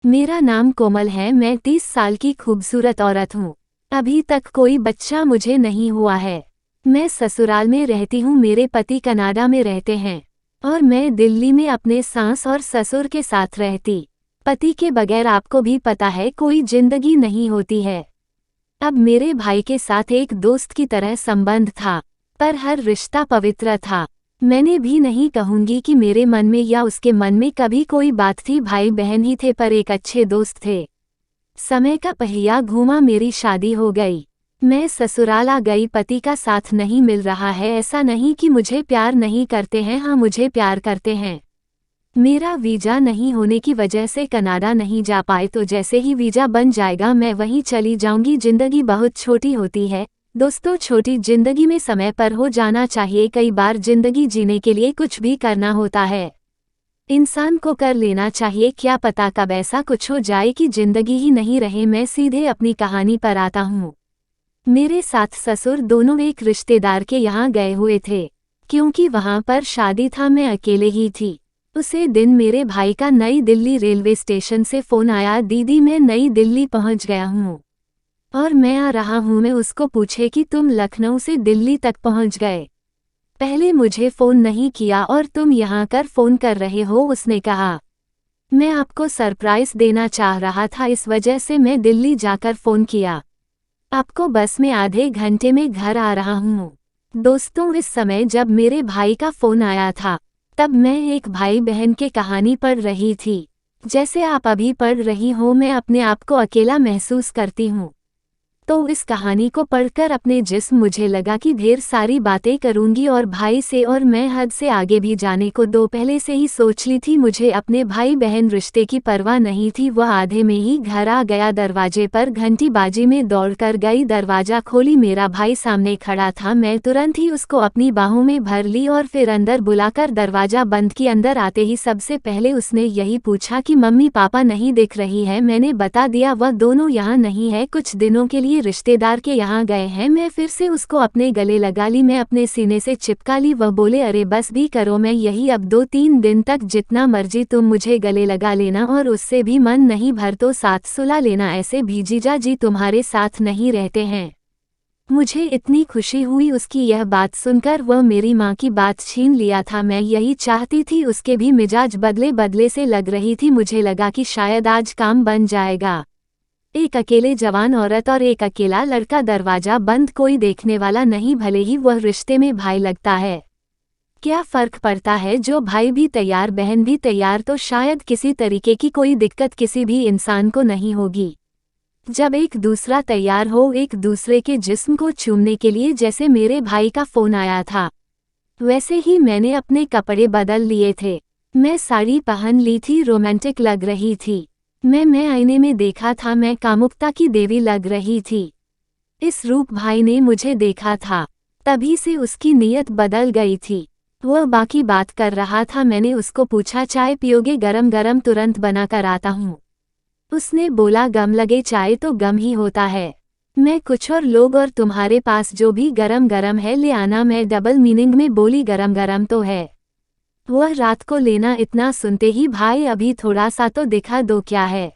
मेरा नाम कोमल है। मैं 30 साल की खूबसूरत औरत हूँ। अभी तक कोई बच्चा मुझे नहीं हुआ है। मैं ससुराल में रहती हूँ। मेरे पति कनाडा में रहते हैं और मैं दिल्ली में अपने सास और ससुर के साथ रहती। पति के बगैर आपको भी पता है कोई जिंदगी नहीं होती है। अब मेरे भाई के साथ एक दोस्त की तरह संबंध था, पर हर रिश्ता पवित्र था। मैंने भी नहीं कहूंगी कि मेरे मन में या उसके मन में कभी कोई बात थी। भाई बहन ही थे पर एक अच्छे दोस्त थे। समय का पहिया घूमा, मेरी शादी हो गई। मैं ससुराल आ गई। पति का साथ नहीं मिल रहा है। ऐसा नहीं कि मुझे प्यार नहीं करते हैं, हाँ मुझे प्यार करते हैं। मेरा वीजा नहीं होने की वजह से कनाडा नहीं जा पाए, तो जैसे ही वीजा बन जाएगा मैं वहीं चली जाऊंगी। जिंदगी बहुत छोटी होती है दोस्तों, छोटी जिंदगी में समय पर हो जाना चाहिए। कई बार जिंदगी जीने के लिए कुछ भी करना होता है, इंसान को कर लेना चाहिए। क्या पता कब ऐसा कुछ हो जाए कि जिंदगी ही नहीं रहे। मैं सीधे अपनी कहानी पर आता हूँ। मेरे साथ ससुर दोनों एक रिश्तेदार के यहाँ गए हुए थे, क्योंकि वहाँ पर शादी था। मैं अकेले ही थी। उसी दिन मेरे भाई का नई दिल्ली रेलवे स्टेशन से फ़ोन आया, दीदी मैं नई दिल्ली पहुँच गया हूँ और मैं आ रहा हूँ। मैं उसको पूछे कि तुम लखनऊ से दिल्ली तक पहुँच गए, पहले मुझे फ़ोन नहीं किया और तुम यहाँ कर फ़ोन कर रहे हो। उसने कहा मैं आपको सरप्राइज़ देना चाह रहा था, इस वजह से मैं दिल्ली जाकर फ़ोन किया। आपको बस में आधे घंटे में घर आ रहा हूँ। दोस्तों, इस समय जब मेरे भाई का फ़ोन आया था तब मैं एक भाई बहन की कहानी पढ़ रही थी। जैसे आप अभी पढ़ रही हो, मैं अपने आप को अकेला महसूस करती हूँ। तो इस कहानी को पढ़कर अपने जिस्म मुझे लगा कि ढेर सारी बातें करूंगी और भाई से, और मैं हद से आगे भी जाने को दो पहले से ही सोच ली थी। मुझे अपने भाई बहन रिश्ते की परवाह नहीं थी। वह आधे में ही घर आ गया। दरवाजे पर घंटी बाजी में दौड़कर गई, दरवाजा खोली, मेरा भाई सामने खड़ा था। मैं तुरंत ही उसको अपनी बाहों में भर ली और फिर अंदर बुलाकर दरवाजा बंद की। अंदर आते ही सबसे पहले उसने यही पूछा कि मम्मी पापा नहीं दिख रही है। मैंने बता दिया वह दोनों यहाँ नहीं है, कुछ दिनों के लिए रिश्तेदार के यहाँ गए हैं। मैं फिर से उसको अपने गले लगा ली, मैं अपने सीने से चिपका ली। वह बोले अरे बस भी करो, मैं यही अब 2-3 दिन तक जितना मर्जी तुम मुझे गले लगा लेना, और उससे भी मन नहीं भर तो साथ सुला लेना। ऐसे भी जीजा जी तुम्हारे साथ नहीं रहते हैं। मुझे इतनी खुशी हुई उसकी यह बात सुनकर। वह मेरी माँ की बात छीन लिया था। मैं यही चाहती थी। उसके भी मिजाज बदले बदले से लग रही थी। मुझे लगा कि शायद आज काम बन जाएगा। एक अकेले जवान औरत और एक अकेला लड़का, दरवाजा बंद, कोई देखने वाला नहीं। भले ही वह रिश्ते में भाई लगता है, क्या फर्क पड़ता है। जो भाई भी तैयार बहन भी तैयार, तो शायद किसी तरीके की कोई दिक्कत किसी भी इंसान को नहीं होगी। जब एक दूसरा तैयार हो एक दूसरे के जिस्म को चूमने के लिए, जैसे मेरे भाई का फ़ोन आया था वैसे ही मैंने अपने कपड़े बदल लिए थे। मैं साड़ी पहन ली थी, रोमांटिक लग रही थी। मैं आईने में देखा था, मैं कामुकता की देवी लग रही थी। इस रूप भाई ने मुझे देखा था, तभी से उसकी नीयत बदल गई थी। वह बाकी बात कर रहा था। मैंने उसको पूछा चाय पियोगे, गरम गरम तुरंत बना कर आता हूँ। उसने बोला गम लगे चाय तो गम ही होता है। मैं कुछ और लोग और तुम्हारे पास जो भी गरम गरम है ले आना। मैं डबल मीनिंग में बोली गरम गरम तो है, वह रात को लेना। इतना सुनते ही भाई अभी थोड़ा सा तो दिखा दो क्या है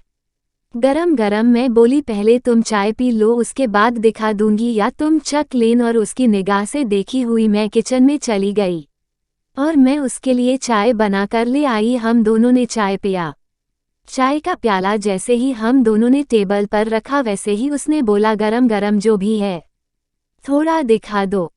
गरम गरम। मैं बोली पहले तुम चाय पी लो, उसके बाद दिखा दूंगी, या तुम चख लेन। और उसकी निगाह से देखी हुई मैं किचन में चली गई और मैं उसके लिए चाय बनाकर ले आई। हम दोनों ने चाय पिया। चाय का प्याला जैसे ही हम दोनों ने टेबल पर रखा, वैसे ही उसने बोला गरम गरम जो भी है थोड़ा दिखा दो।